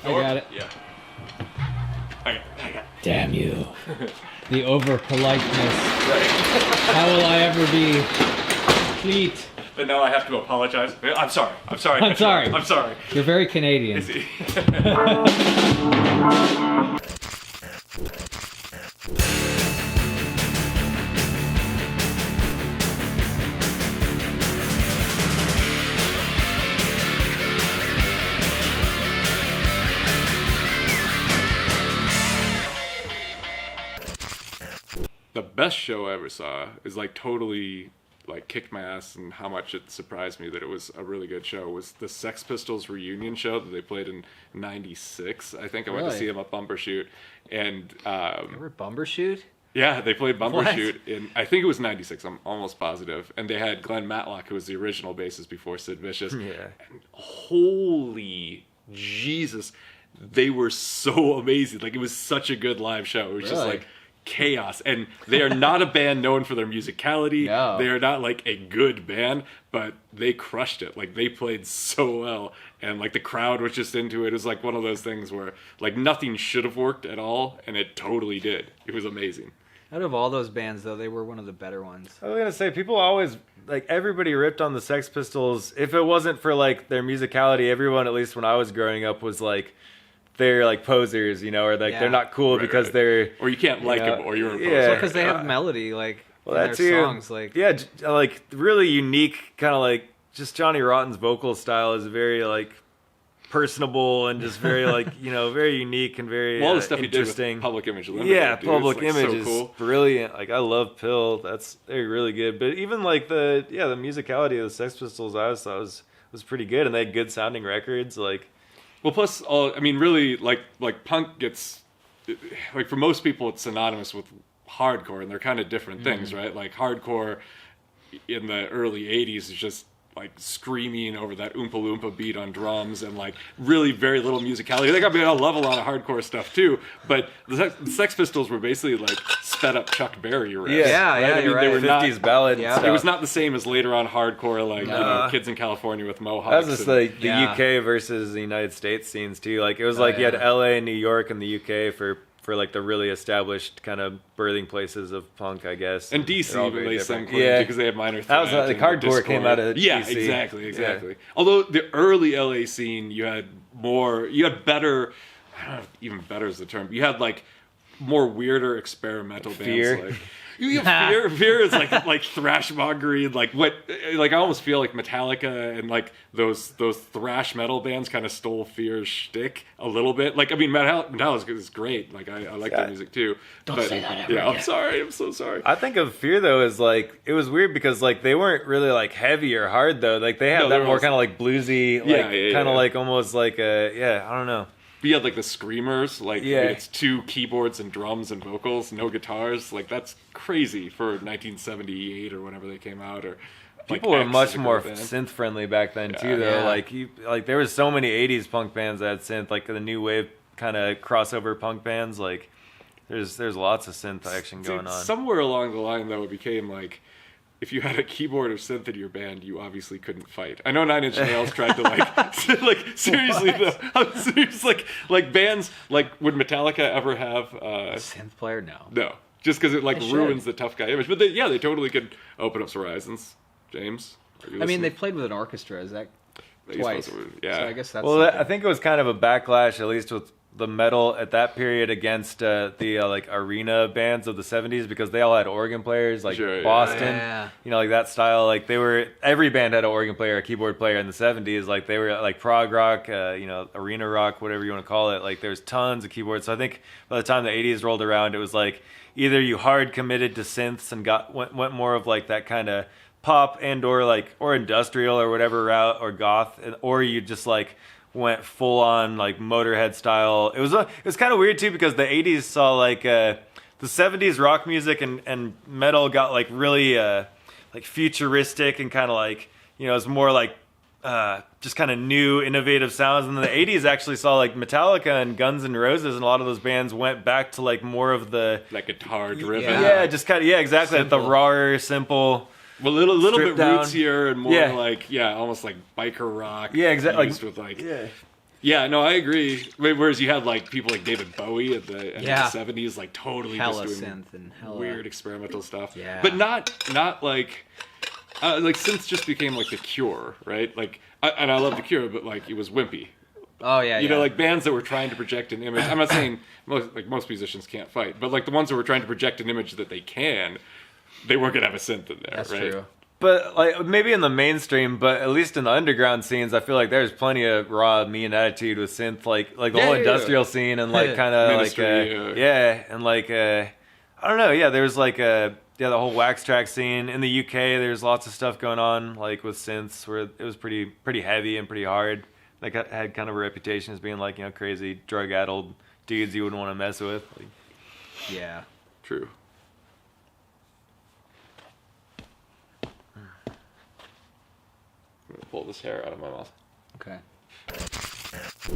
I got it. Yeah. I got it. Damn you. The over-politeness. How will I ever be complete? But now I have to apologize. I'm sorry. I'm sorry. I'm sorry. I'm sorry. You're very Canadian. The best show I ever saw is like totally like kicked my ass, and how much it surprised me that it was a really good show was the Sex Pistols reunion show that they played in '96. I think I went to see them at Bumbershoot, and Everett Bumbershoot? yeah, they played What? Bumbershoot in, I think it was '96. I'm almost positive, and they had Glenn Matlock, who was the original bassist before Sid Vicious. Yeah. And holy Jesus, they were so amazing. Like, it was such a good live show. It was just like chaos, and they are not a band known for their musicality. No. They are not like a good band, but they crushed it. Like, they played so well, and like the crowd was just into it. It was like one of those things where like nothing should have worked at all, and it totally did. It was amazing. Out of all those bands, though, they were one of the better ones. I was gonna say, people always, like, everybody ripped on the Sex Pistols. If it wasn't for like their musicality, everyone, at least when I was growing up, was like, they're like posers, you know, or like they're not cool because they're, or you can't like them, or you're a poser. Yeah. Because they have melody, like, well, in that their too. songs. Like, yeah, like really unique, kind of like just Johnny Rotten's vocal style is very like personable and just very like, you know, very unique and very all the stuff he did interesting. with Public Image Limited. Yeah, dude, Public it's, like, Image so is cool. brilliant. Like, I love Pill. They're really good. But even like the musicality of the Sex Pistols, I always thought was pretty good, and they had good sounding records. Like, well, plus, I mean, really, like punk gets, like, for most people, it's synonymous with hardcore, and they're kind of different things, right? Like, hardcore in the early '80s is just like screaming over that Oompa Loompa beat on drums, and like really very little musicality. Like, I mean, I love a lot of hardcore stuff too, but the Sex Pistols were basically like sped up Chuck Berry riffs. Yeah, right? yeah, I mean, you're right. they were 50s not, ballad. Yeah. and stuff. it was not the same as later on hardcore, like, you know, Kids in California with Mohawks. That was just and- like the Yeah. UK versus the United States scenes too. Like, it was like you had LA and New York and the UK for like the really established kind of birthing places of punk, I guess. And DC, They're all even very they some different. claim Yeah. because they had Minor That was Threat the and hardcore Discord. came out of Yeah, DC. exactly. Yeah. Although the early LA scene, you had better, I don't know if even better is the term, you had like more weirder experimental bands. Fear. Like, you have Fear is like thrash mongery, and like I almost feel like Metallica and like those thrash metal bands kind of stole Fear's shtick a little bit. Like, I mean, Metallica is great. Like, I like their music too. Don't say that ever Yeah, I'm again. sorry. I'm so sorry. I think of Fear though as like, it was weird because like they weren't really like heavy or hard though. Like they had No, they that were more almost- kind of like bluesy, like Yeah, kind of yeah. like almost like a I don't know. But you had like the screamers, like Yeah. it's 2 keyboards and drums and vocals, no guitars. Like, that's crazy for 1978 or whenever they came out. Or like, People were X much is a more great band. synth friendly back then too, though. Yeah. Like there was so many '80s punk bands that had synth, like the new wave kind of crossover punk bands. Like there's lots of synth action Dude, going on. Somewhere along the line, though, it became like, if you had a keyboard or synth in your band, you obviously couldn't fight. I know Nine Inch Nails tried to like seriously though. I'm serious. Like bands, like, would Metallica ever have synth player? No. no, just because it like They ruins should. the tough guy image. But they totally could open up horizons. James, are you I mean, listening? they played with an orchestra. Is that You're twice? supposed to- yeah. So I guess that's. Well, something. I think it was kind of a backlash, at least with the metal at that period, against the like arena bands of the '70s, because they all had organ players, like Sure, yeah. Boston, Yeah. you know, like that style. Like every band had an organ player, a keyboard player in the '70s. Like they were like prog rock, you know, arena rock, whatever you want to call it. Like there's tons of keyboards. So I think by the time the '80s rolled around, it was like either you hard committed to synths and went more of like that kind of pop and or industrial or whatever route, or goth, or you just like went full on like Motorhead style. It was kind of weird too, because the 80s saw like the 70s rock music and metal got like really like futuristic and kind of like, you know, it's more like just kind of new innovative sounds. And then the 80s actually saw like Metallica and Guns N' Roses, and a lot of those bands went back to like more of the like guitar driven. Yeah. just kind of exactly like the Simple. rawer, simple. Well, a little bit Stripped down. rootsier and more Yeah. like, almost like biker rock. Yeah, exactly. Used with like, Yeah. Yeah, no, I agree. Whereas you had like people like David Bowie at the end Yeah. of the '70s, like totally Hella just doing synth and hella weird experimental stuff. Yeah. But not like synths just became like the Cure, right? Like, and I love the Cure, but like it was wimpy. Oh yeah, You know, like bands that were trying to project an image. I'm not saying most musicians can't fight, but like the ones that were trying to project an image that they can, they weren't gonna have a synth in there, that's right? true. But like maybe in the mainstream, but at least in the underground scenes, I feel like there's plenty of raw mean attitude with synth, like the whole industrial scene and like kind of like and like I don't know, yeah. There's like the whole wax track scene in the UK. There's lots of stuff going on like with synths where it was pretty heavy and pretty hard. Like had kind of a reputation as being like crazy drug addled dudes you wouldn't want to mess with. Like, Yeah. True. I'm gonna pull this hair out of my mouth. Okay.